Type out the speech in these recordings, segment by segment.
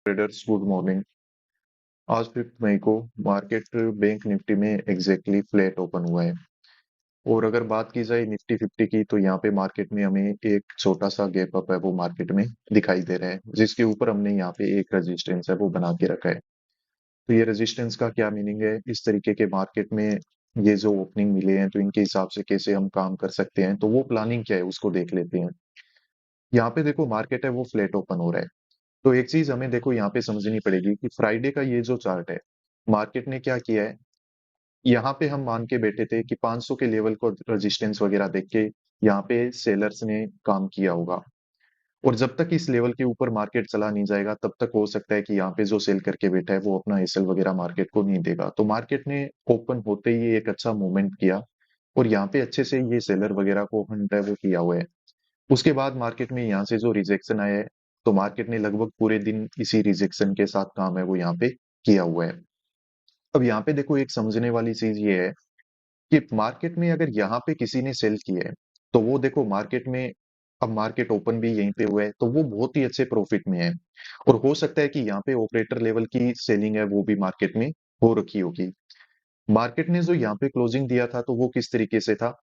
Traders good morning. आज 5 मई को market bank Nifty में एग्जैक्टली फ्लैट ओपन हुआ है। और अगर बात की जाए निफ्टी 50 की तो यहाँ पे मार्केट में हमें एक छोटा सा गैप अप है वो मार्केट में दिखाई दे रहा है, जिसके ऊपर हमने यहाँ पे एक रेजिस्टेंस है वो बना के रखा है। तो ये रेजिस्टेंस का क्या मीनिंग है, इस तरीके के मार्केट में ये जो ओपनिंग मिले हैं तो इनके हिसाब से कैसे हम काम कर सकते हैं, तो वो प्लानिंग क्या है उसको देख लेते हैं। यहाँ पे देखो मार्केट है वो फ्लैट ओपन हो रहा है। तो एक चीज हमें देखो यहाँ पे समझनी पड़ेगी कि फ्राइडे का ये जो चार्ट है, मार्केट ने क्या किया है। यहाँ पे हम मान के बैठे थे कि 500 के लेवल को रेजिस्टेंस वगैरह देख के यहाँ पे सेलर्स ने काम किया होगा। और जब तक इस लेवल के ऊपर मार्केट चला नहीं जाएगा तब तक हो सकता है कि यहाँ पे जो सेल करके बैठा है वो अपना एसएल वगैरह मार्केट को नहीं देगा। तो मार्केट ने ओपन होते ही एक अच्छा मूवमेंट किया और यहाँ पे अच्छे से ये सेलर वगैरह को हंट है वो किया हुआ है। उसके बाद मार्केट में यहाँ से जो रिजेक्शन आया है, तो मार्केट ने लगभग पूरे दिन इसी रिजेक्शन के साथ काम है वो यहाँ पे किया हुआ है। अब यहाँ पे देखो एक समझने वाली चीज ये है कि मार्केट में अगर यहाँ पे किसी ने सेल किया है तो वो देखो मार्केट में, अब मार्केट ओपन भी यहीं पे हुआ है तो वो बहुत ही अच्छे प्रॉफिट में है। और हो सकता है कि यहाँ पे ऑपरेटर लेवल की सेलिंग है वो भी मार्केट में हो रखी होगी। मार्केट ने जो यहाँ पे क्लोजिंग दिया था तो वो किस तरीके से था।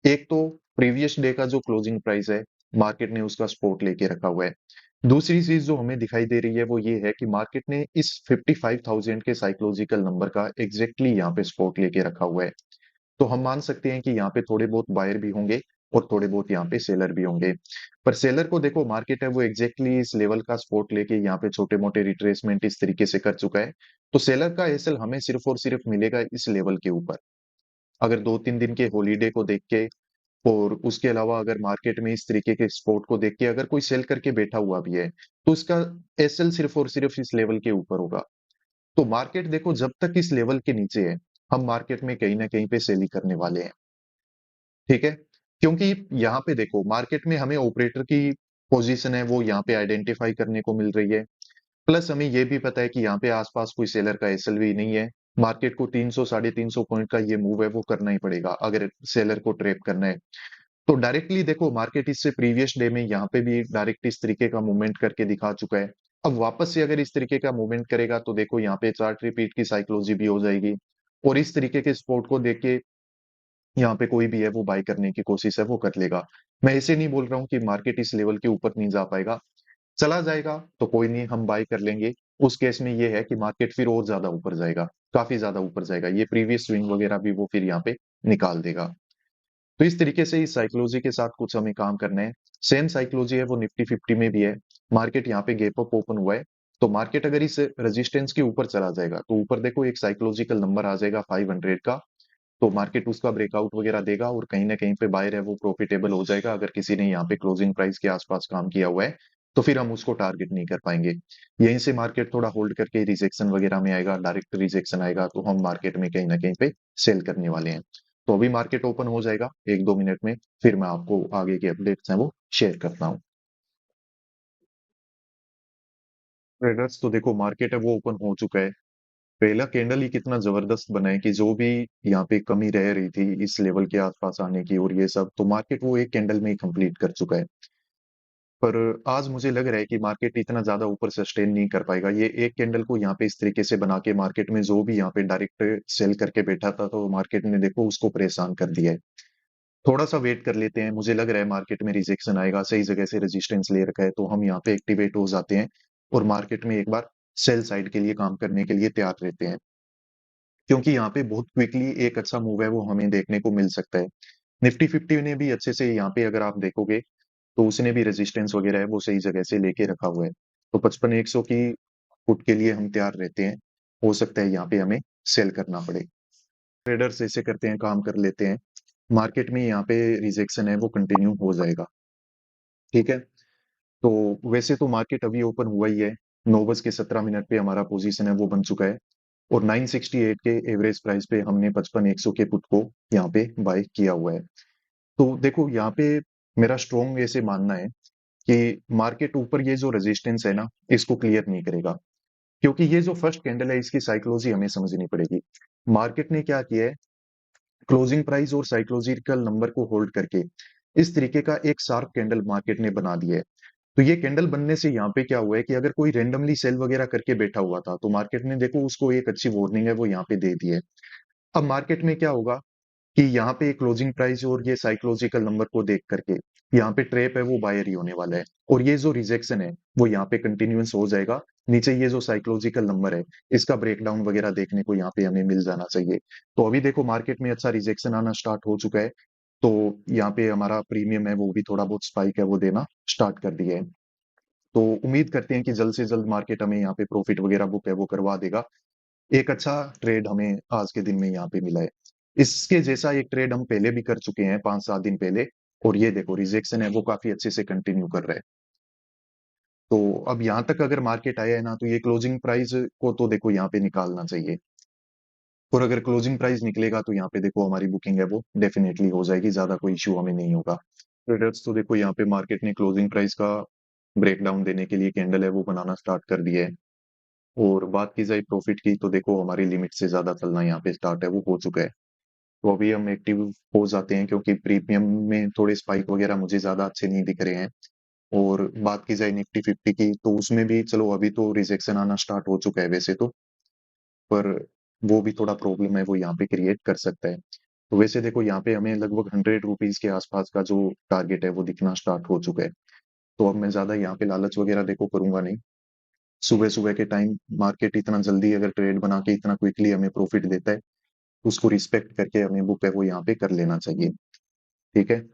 एक तो प्रीवियस डे का जो क्लोजिंग प्राइस है, मार्केट ने उसका स्पॉट लेके रखा हुआ है। दूसरी चीज जो हमें दिखाई दे रही है वो ये है कि मार्केट ने इस 55,000 के साइकोलॉजिकल नंबर का एग्जैक्टली यहाँ पे स्पॉट लेके रखा हुआ है। तो हम मान सकते हैं कि यहाँ पे थोड़े बहुत बायर भी होंगे और थोड़े बहुत यहाँ पे सेलर भी होंगे। पर सेलर को देखो मार्केट है वो एग्जैक्टली इस लेवल का सपोर्ट लेके यहाँ पे छोटे मोटे रिट्रेसमेंट इस तरीके से कर चुका है। तो सेलर का एसएल हमें सिर्फ और सिर्फ मिलेगा इस लेवल के ऊपर। अगर 2-3 दिन के हॉलीडे को देख के और उसके अलावा अगर मार्केट में इस तरीके के स्पोर्ट को देख के अगर कोई सेल करके बैठा हुआ भी है तो उसका एसएल सिर्फ और सिर्फ इस लेवल के ऊपर होगा। तो मार्केट देखो जब तक इस लेवल के नीचे है हम मार्केट में कहीं ना कहीं पे सेल ही करने वाले हैं। ठीक है, क्योंकि यहाँ पे देखो मार्केट में हमें ऑपरेटर की पोजीशन है वो यहाँ पे आइडेंटिफाई करने को मिल रही है। प्लस हमें ये भी पता है कि यहाँ पे आसपास कोई सेलर का एसएलवी नहीं है। मार्केट को 300 350 पॉइंट का ये मूव है वो करना ही पड़ेगा अगर सेलर को ट्रैप करना है। तो डायरेक्टली देखो मार्केट इससे प्रीवियस डे में यहाँ पे भी डायरेक्ट इस तरीके का मूवमेंट करके दिखा चुका है। अब वापस से अगर इस तरीके का मूवमेंट करेगा तो देखो यहाँ पे चार्ट रिपीट की साइकोलॉजी भी हो जाएगी। और इस तरीके के स्पोर्ट को देख के यहाँ पे कोई भी है वो बाय करने की कोशिश है वो कर लेगा। मैं ऐसे नहीं बोल रहा हूँ कि मार्केट इस लेवल के ऊपर नहीं जा पाएगा, चला जाएगा तो कोई नहीं हम बाय कर लेंगे। उस केस में ये है कि मार्केट फिर और ज्यादा ऊपर जाएगा, काफी ज्यादा ऊपर जाएगा, ये प्रीवियस स्विंग वगैरह भी वो फिर यहाँ पे निकाल देगा। तो इस तरीके से इस साइकोलॉजी के साथ कुछ हमें काम करना है। सेम साइकोलॉजी है वो निफ्टी 50 में भी है। मार्केट यहाँ पे गैप अप ओपन हुआ है तो मार्केट अगर इस रेजिस्टेंस के ऊपर चला जाएगा तो ऊपर देखो एक साइकोलॉजिकल नंबर आ जाएगा 500 का। तो मार्केट उसका ब्रेकआउट वगैरह देगा और कहीं ना कहीं पे बायर है वो प्रॉफिटेबल हो जाएगा। अगर किसी ने यहाँ पे क्लोजिंग प्राइस के आसपास काम किया हुआ है तो फिर हम उसको टारगेट नहीं कर पाएंगे। यहीं से मार्केट थोड़ा होल्ड करके रिजेक्शन वगैरह में आएगा, डायरेक्ट रिजेक्शन आएगा तो हम मार्केट में कहीं ना कहीं पे सेल करने वाले हैं। तो अभी मार्केट ओपन हो जाएगा 1-2 मिनट में, फिर मैं आपको आगे के अपडेट्स हैं वो शेयर करता हूँ। ट्रेडर्स तो देखो मार्केट है वो ओपन हो चुका है। पहला कैंडल ही कितना जबरदस्त बना है कि जो भी यहाँ पे कमी रह रही थी इस लेवल के आसपास आने की और ये सब, तो मार्केट वो एक कैंडल में ही कंप्लीट कर चुका है। पर आज मुझे लग रहा है कि मार्केट इतना ज्यादा ऊपर सस्टेन नहीं कर पाएगा। ये एक कैंडल को यहाँ पे इस तरीके से बना के मार्केट में जो भी यहाँ पे डायरेक्ट सेल करके बैठा था तो मार्केट ने देखो उसको परेशान कर दिया है। थोड़ा सा वेट कर लेते हैं, मुझे लग रहा है मार्केट में रिजेक्शन आएगा, सही जगह से रेजिस्टेंस ले रखा है तो हम यहाँ पे एक्टिवेट हो जाते हैं और मार्केट में एक बार सेल साइड के लिए काम करने के लिए तैयार रहते हैं। क्योंकि यहाँ पे बहुत क्विकली एक अच्छा मूव है वो हमें देखने को मिल सकता है। निफ्टी 50 ने भी अच्छे से यहाँ पे अगर आप देखोगे तो उसने भी रेजिस्टेंस वगैरह है वो सही जगह से लेके रखा हुआ है। तो 55-100 की पुट के लिए हम तैयार रहते हैं। हो सकता है यहाँ पे हमें सेल करना पड़े। ट्रेडर्स ऐसे करते हैं, काम कर लेते हैं। मार्केट में यहाँ पे रिजेक्शन है वो कंटिन्यू हो जाएगा। ठीक है, तो वैसे तो मार्केट अभी ओपन हुआ ही है। 9:17 पे हमारा पोजीशन है वो बन चुका है और 968 के एवरेज प्राइस पे हमने 55-100 के पुट को यहाँ पे बाय किया हुआ है। तो देखो यहाँ पे मेरा स्ट्रॉन्ग ऐसे मानना है कि मार्केट ऊपर ये जो रेजिस्टेंस है ना इसको क्लियर नहीं करेगा। क्योंकि ये जो फर्स्ट कैंडल है इसकी साइकोलॉजी हमें समझनी पड़ेगी। मार्केट ने क्या किया है, क्लोजिंग प्राइस और साइकोलॉजिकल नंबर को होल्ड करके इस तरीके का एक शार्प कैंडल मार्केट ने बना दिया है। तो ये कैंडल बनने से यहाँ पे क्या हुआ है कि अगर कोई रेंडमली सेल वगैरह करके बैठा हुआ था तो मार्केट ने देखो उसको एक अच्छी वार्निंग है वो यहाँ पे दे दी है। अब मार्केट में क्या होगा कि यहाँ पे क्लोजिंग प्राइस और ये साइकोलॉजिकल नंबर को देख करके यहाँ पे ट्रेप है वो बायर ही होने वाला है, और ये जो रिजेक्शन है वो यहाँ पे कंटिन्यूअस हो जाएगा। नीचे ये जो साइकोलॉजिकल नंबर है इसका ब्रेकडाउन वगैरह देखने को यहाँ पे हमें मिल जाना चाहिए। तो अभी देखो मार्केट में अच्छा रिजेक्शन आना स्टार्ट हो चुका है, तो यहाँ पे हमारा प्रीमियम है वो भी थोड़ा बहुत स्पाइक है वो देना स्टार्ट कर दिया है। तो उम्मीद करते हैं कि जल्द से जल्द मार्केट हमें यहाँ पे प्रॉफिट वगैरह बुक है वो करवा देगा। एक अच्छा ट्रेड हमें आज के दिन में यहाँ पे मिला है। इसके जैसा एक ट्रेड हम पहले भी कर चुके हैं 5-7 दिन पहले, और ये देखो रिजेक्शन है वो काफी अच्छे से कंटिन्यू कर रहा है। तो अब यहाँ तक अगर मार्केट आया है ना तो ये क्लोजिंग प्राइस को तो देखो यहाँ पे निकालना चाहिए, और अगर क्लोजिंग प्राइस निकलेगा तो यहाँ पे देखो हमारी बुकिंग है वो डेफिनेटली हो जाएगी, ज्यादा कोई इश्यू हमें नहीं होगा। ट्रेडर्स तो देखो यहाँ पे मार्केट ने क्लोजिंग प्राइस का ब्रेकडाउन देने के लिए कैंडल है वो बनाना स्टार्ट कर दिया है। और बात की जाए प्रॉफिट की तो देखो हमारी लिमिट से ज्यादा चलना यहाँ पे स्टार्ट है वो हो चुका है। तो अभी हम एक्टिव हो जाते हैं क्योंकि प्रीमियम में थोड़े स्पाइक वगैरह मुझे ज्यादा अच्छे नहीं दिख रहे हैं। और बात की जाए निफ्टी 50 की तो उसमें भी चलो अभी तो रिजेक्शन आना स्टार्ट हो चुका है वैसे तो, पर वो भी थोड़ा प्रॉब्लम है वो यहाँ पे क्रिएट कर सकता है। तो वैसे देखो यहाँ पे हमें लगभग 100 रुपीज के आसपास का जो टारगेट है वो दिखना स्टार्ट हो चुका है। तो अब मैं ज्यादा यहाँ पे लालच वगैरह देखो करूंगा नहीं। सुबह सुबह के टाइम मार्केट इतना जल्दी अगर ट्रेड बना के इतना क्विकली हमें प्रॉफिट देता है, उसको रिस्पेक्ट करके हमें बुक है वो यहाँ पे कर लेना चाहिए। ठीक है।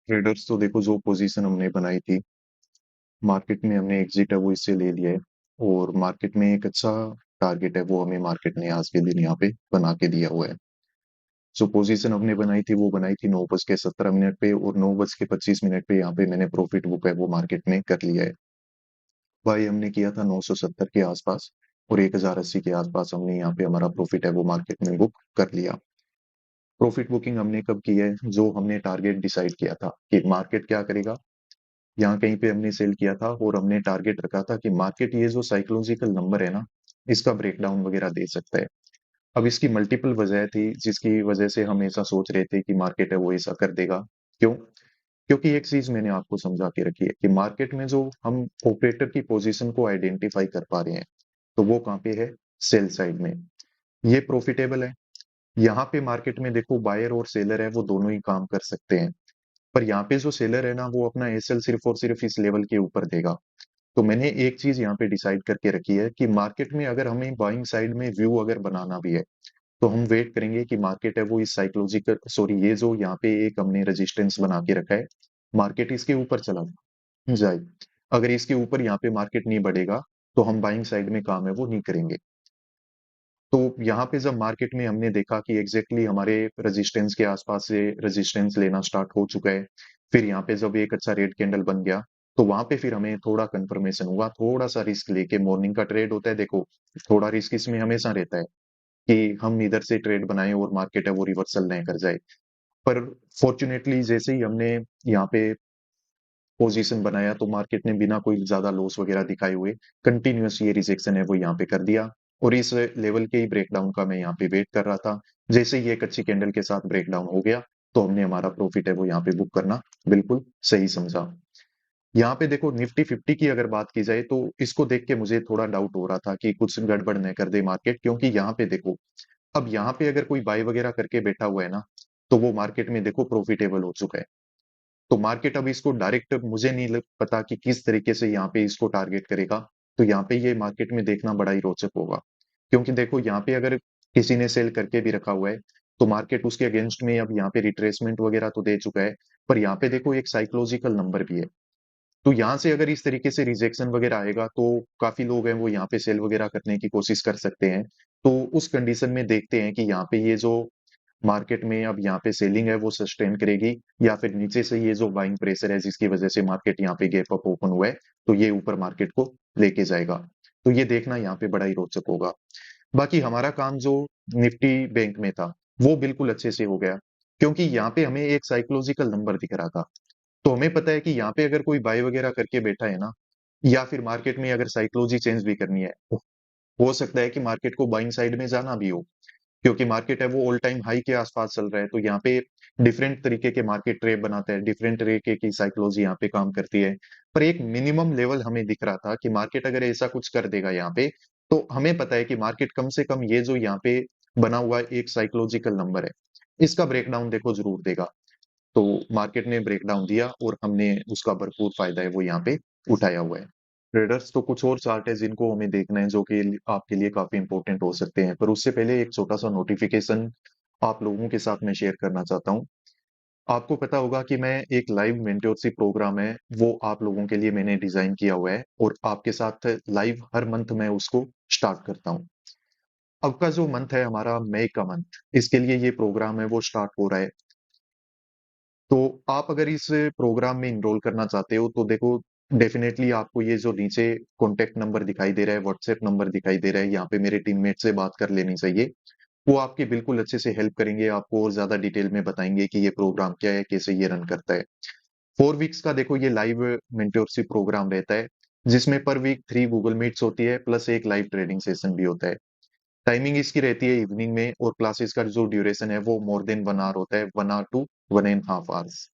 ट्रेडर्स तो देखो जो पोजीशन हमने बनाई थी मार्केट में हमने एग्जिट है वो इससे ले लिया है, और मार्केट में एक अच्छा टारगेट है वो हमें मार्केट ने आज के दिन यहाँ पे बना के दिया हुआ है। जो पोजीशन हमने बनाई थी वो बनाई थी 9:17 पे, और 9:25 पे यहाँ पे मैंने प्रॉफिट बुक है वो मार्केट में कर लिया है। बाई हमने किया था 970 के आसपास, और 1080 के आसपास हमने यहाँ पे हमारा प्रॉफिट है वो मार्केट में बुक कर लिया। प्रॉफिट बुकिंग हमने कब की है, जो हमने टारगेट डिसाइड किया था कि मार्केट क्या करेगा, यहाँ कहीं पे हमने सेल किया था और हमने टारगेट रखा था कि मार्केट ये जो साइकोलॉजिकल नंबर है ना इसका ब्रेकडाउन वगैरह दे सकता है। अब इसकी मल्टीपल वजह थी जिसकी वजह से हम ऐसा सोच रहे थे कि मार्केट है वो ऐसा कर देगा। क्यों? क्योंकि एक चीज मैंने आपको समझा के रखी है कि मार्केट में जो हम ऑपरेटर की पोजीशन को आइडेंटिफाई कर पा रहे हैं तो वो कहाँ पे है, सेल साइड में। ये प्रॉफिटेबल है। यहाँ पे मार्केट में देखो बायर और सेलर है वो दोनों ही काम कर सकते हैं, पर यहाँ पे जो सेलर है ना वो अपना एसएल सिर्फ और सिर्फ इस लेवल के ऊपर देगा। तो मैंने एक चीज यहाँ पे डिसाइड करके रखी है कि मार्केट में अगर हमें बाइंग साइड में व्यू अगर बनाना भी है तो हम वेट करेंगे कि मार्केट है वो इस साइकोलॉजिकल सॉरी ये जो यहाँ पे एक हमने रेजिस्टेंस बना के रखा है मार्केट इसके ऊपर चला जाए। अगर इसके ऊपर यहाँ पे मार्केट नहीं बढ़ेगा तो हम बाइंग साइड में काम है वो नहीं करेंगे। तो यहाँ पे जब मार्केट में हमने देखा कि एग्जैक्टली हमारे रेजिस्टेंस के आसपास से रेजिस्टेंस लेना स्टार्ट हो चुका है, फिर यहाँ पे जब एक अच्छा रेड कैंडल बन गया तो वहां पे फिर हमें थोड़ा कंफर्मेशन हुआ, थोड़ा सा रिस्क लेके मॉर्निंग का ट्रेड होता है देखो, थोड़ा रिस्क इसमें हमेशा रहता है कि हम इधर से ट्रेड बनाए और मार्केट है वो रिवर्सल नहीं कर जाए। पर फॉर्चुनेटली जैसे ही हमने यहाँ पे पोजीशन बनाया तो मार्केट ने बिना कोई ज्यादा लॉस वगैरह दिखाए हुए कंटिन्यूअस ये रिजेक्शन है वो यहाँ पे कर दिया, और इस लेवल के ही ब्रेकडाउन का मैं यहाँ पे वेट कर रहा था। जैसे ही एक अच्छी कैंडल के साथ ब्रेकडाउन हो गया तो हमने हमारा प्रॉफिट है वो यहाँ पे बुक करना बिल्कुल सही समझा। यहाँ पे देखो निफ्टी 50 की अगर बात की जाए तो इसको देख के मुझे थोड़ा डाउट हो रहा था कि कुछ गड़बड़ न कर दे मार्केट, क्योंकि यहाँ पे देखो अब यहाँ पे अगर कोई बाय वगैरह करके बैठा हुआ है ना तो वो मार्केट में देखो प्रॉफिटेबल हो चुका है। तो मार्केट अब इसको डायरेक्ट मुझे नहीं पता कि किस तरीके से यहाँ पे इसको टारगेट करेगा। तो यहाँ पे ये मार्केट में देखना बड़ा ही रोचक होगा, क्योंकि देखो यहाँ पे अगर किसी ने सेल करके भी रखा हुआ है तो मार्केट उसके अगेंस्ट में अब यहाँ पे रिट्रेसमेंट वगैरह तो दे चुका है, पर यहाँ पे देखो एक साइकोलॉजिकल नंबर भी है। तो यहाँ से अगर इस तरीके से रिजेक्शन वगैरह आएगा तो काफी लोग हैं वो यहाँ पे सेल वगैरह करने की कोशिश कर सकते हैं। तो उस कंडीशन में देखते हैं कि यहाँ पे ये जो मार्केट में अब यहाँ पे सेलिंग है वो सस्टेन करेगी, या फिर नीचे से ये जो बाइंग प्रेशर है जिसकी वजह से मार्केट यहाँ पे गैप अप ओपन हुआ है तो ये ऊपर मार्केट को लेके जाएगा। तो ये देखना यहाँ पे बड़ा ही रोचक होगा। बाकी हमारा काम जो निफ्टी बैंक में था वो बिल्कुल अच्छे से हो गया, क्योंकि यहाँ पे हमें एक साइकोलॉजिकल नंबर दिख रहा था। तो हमें पता है कि यहाँ पे अगर कोई बाय वगैरह करके बैठा है ना, या फिर मार्केट में अगर साइकोलॉजी चेंज भी करनी है, हो सकता है कि मार्केट को बाइंग साइड में जाना भी हो, क्योंकि मार्केट है वो ऑल टाइम हाई के आसपास चल रहा है। तो यहाँ पे डिफरेंट तरीके के मार्केट ट्रेड बनाता है, डिफरेंट तरीके की साइकोलॉजी यहाँ पे काम करती है। पर एक मिनिमम लेवल हमें दिख रहा था कि मार्केट अगर ऐसा कुछ कर देगा यहाँ पे, तो हमें पता है कि मार्केट कम से कम ये जो यहाँ पे बना हुआ एक साइकोलॉजिकल नंबर है, इसका ब्रेकडाउन देखो जरूर देगा। तो मार्केट ने ब्रेकडाउन दिया और हमने उसका भरपूर फायदा है वो यहाँ पे उठाया हुआ है। ट्रेडर्स, तो कुछ और चार्ट है जिनको हमें देखना है, जो कि आपके लिए काफी इंपॉर्टेंट हो सकते हैं, पर उससे पहले एक छोटा सा नोटिफिकेशन आप लोगों के साथ मैं शेयर करना चाहता हूँ। आपको पता होगा कि मैं एक लाइव मेंटरशिप प्रोग्राम है वो आप लोगों के लिए मैंने डिजाइन किया हुआ है, और आपके साथ लाइव हर मंथ मैं उसको स्टार्ट करता हूँ। अब का जो मंथ है हमारा मई का मंथ, इसके लिए ये प्रोग्राम है वो स्टार्ट हो रहा है। तो आप अगर इस प्रोग्राम में इनरोल करना चाहते हो तो देखो, डेफिनेटली आपको ये जो नीचे कॉन्टेक्ट नंबर दिखाई दे रहा है, व्हाट्सएप नंबर दिखाई दे रहा है, यहाँ पे मेरे टीममेट से बात कर लेनी चाहिए। वो आपकी बिल्कुल अच्छे से हेल्प करेंगे, आपको और ज्यादा डिटेल में बताएंगे कि ये प्रोग्राम क्या है, कैसे ये रन करता है। 4 वीक्स का देखो ये लाइव मेंटरशिप प्रोग्राम रहता है, जिसमें पर वीक 3 गूगल मीट्स होती है, प्लस एक लाइव ट्रेडिंग सेशन भी होता है। टाइमिंग इसकी रहती है इवनिंग में, और क्लासेस का जो ड्यूरेशन है वो मोर देन 1 आवर होता है, 1 आवर टू 1.5 आवर्स।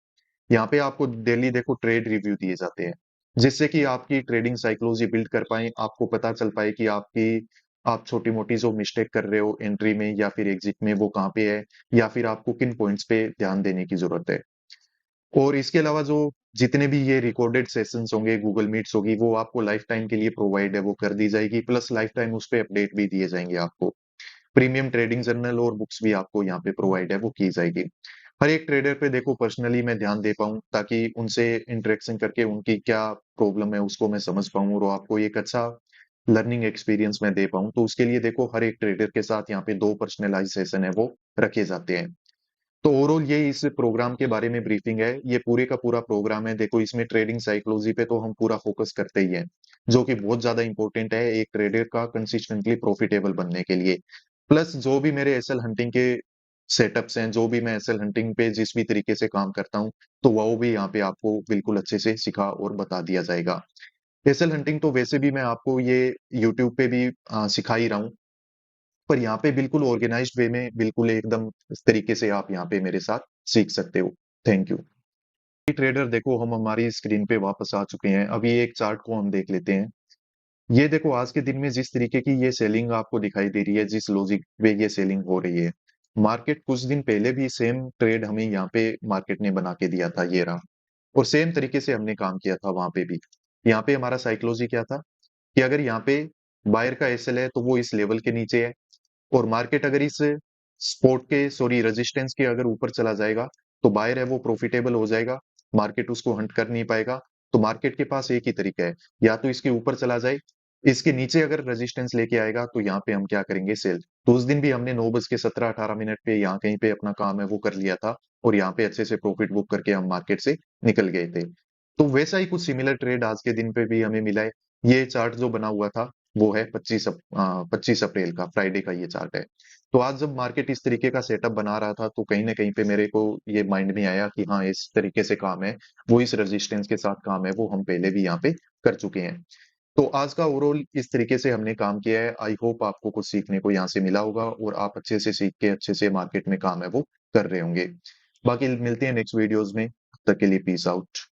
यहाँ पे आपको डेली देखो ट्रेड रिव्यू दिए जाते हैं, जिससे कि आपकी ट्रेडिंग साइकोलॉजी बिल्ड कर पाए, आपको पता चल पाए कि आप छोटी मोटी जो मिस्टेक कर रहे हो एंट्री में या फिर एग्जिट में वो कहाँ पे है, या फिर आपको किन पॉइंट्स पे ध्यान देने की जरूरत है। और इसके अलावा जो जितने भी ये रिकॉर्डेड सेशंस होंगे, गूगल मीट्स होगी, वो आपको लाइफ टाइम के लिए प्रोवाइड है, वो कर दी जाएगी, प्लस लाइफ टाइम उस पे अपडेट भी दिए जाएंगे आपको। प्रीमियम ट्रेडिंग जर्नल और बुक्स भी आपको यहाँ पे प्रोवाइड है, वो की जाएगी। हर एक ट्रेडर पे देखो पर्सनली मैं ध्यान दे पाऊँ, ताकि उनसे इंटरेक्शन करके उनकी क्या प्रॉब्लम है उसको मैं समझ पाऊँ, और आपको एक अच्छा लर्निंग एक्सपीरियंस मैं दे पाऊँ। तो उसके लिए देखो हर एक ट्रेडर के साथ यहाँ पे 2 पर्सनलाइज सेशन है वो रखे जाते हैं। तो ओवरऑल ये इस प्रोग्राम के बारे में ब्रीफिंग है, ये पूरे का पूरा प्रोग्राम है। देखो इसमें ट्रेडिंग साइकोलॉजी पे तो हम पूरा फोकस करते ही हैं, जो कि बहुत ज्यादा इंपॉर्टेंट है एक ट्रेडर का कंसिस्टेंटली प्रॉफिटेबल बनने के लिए। प्लस जो भी मेरे एसएल हंटिंग के सेटअप्स हैं, जो भी मैं एसएल हंटिंग पे जिस भी तरीके से काम करता हूँ, तो वो भी यहाँ पे आपको बिल्कुल अच्छे से सिखा और बता दिया जाएगा। एसएल हंटिंग तो वैसे भी मैं आपको ये यूट्यूब पे भी सिखा ही रहा हूँ, पर यहाँ पे बिल्कुल ऑर्गेनाइज्ड वे में, बिल्कुल एकदम इस तरीके से आप यहाँ पे मेरे साथ सीख सकते हो। Thank you. ट्रेडर, देखो हम हमारी स्क्रीन पे वापस आ चुके हैं। अभी एक चार्ट को हम देख लेते हैं। ये देखो आज के दिन में जिस तरीके की ये सेलिंग आपको दिखाई दे रही है, जिस लॉजिक पे ये सेलिंग हो रही है, मार्केट कुछ दिन पहले भी सेम ट्रेड हमें यहाँ पे मार्केट ने बना के दिया था, ये रहा। और सेम तरीके से हमने काम किया था वहां पे भी। यहाँ पे हमारा साइकोलॉजी क्या था कि अगर यहाँ पे बायर का एसएल है तो वो इस लेवल के नीचे है, और मार्केट अगर इस स्पोर्ट के सॉरी रेजिस्टेंस के अगर ऊपर चला जाएगा, तो बायर है वो प्रॉफिटेबल हो जाएगा, मार्केट उसको हंट कर नहीं पाएगा। तो मार्केट के पास एक ही तरीका है, या तो इसके ऊपर चला जाए, इसके नीचे अगर रेजिस्टेंस लेके आएगा तो यहाँ पे हम क्या करेंगे, सेल। तो उस दिन भी हमने 9:17-18 पे यहाँ कहीं पे अपना काम है वो कर लिया था, और यहाँ पे अच्छे से प्रॉफिट बुक करके हम मार्केट से निकल गए थे। तो वैसा ही कुछ सिमिलर ट्रेड आज के दिन पे भी हमें मिला है। ये चार्ट जो बना हुआ था वो है 25 अप्रैल का, फ्राइडे का ये चार्ट है। तो आज जब मार्केट इस तरीके का सेटअप बना रहा था, तो कहीं ना कहीं पे मेरे को ये माइंड में आया कि हाँ इस तरीके से काम है, वो इस रेजिस्टेंस के साथ काम है वो हम पहले भी यहाँ पे कर चुके हैं। तो आज का ओवरऑल इस तरीके से हमने काम किया है। आई होप आपको कुछ सीखने को यहाँ से मिला होगा, और आप अच्छे से सीख के अच्छे से मार्केट में काम है वो कर रहे होंगे। बाकी मिलते हैं नेक्स्ट वीडियोस में, तब तक के लिए पीस आउट।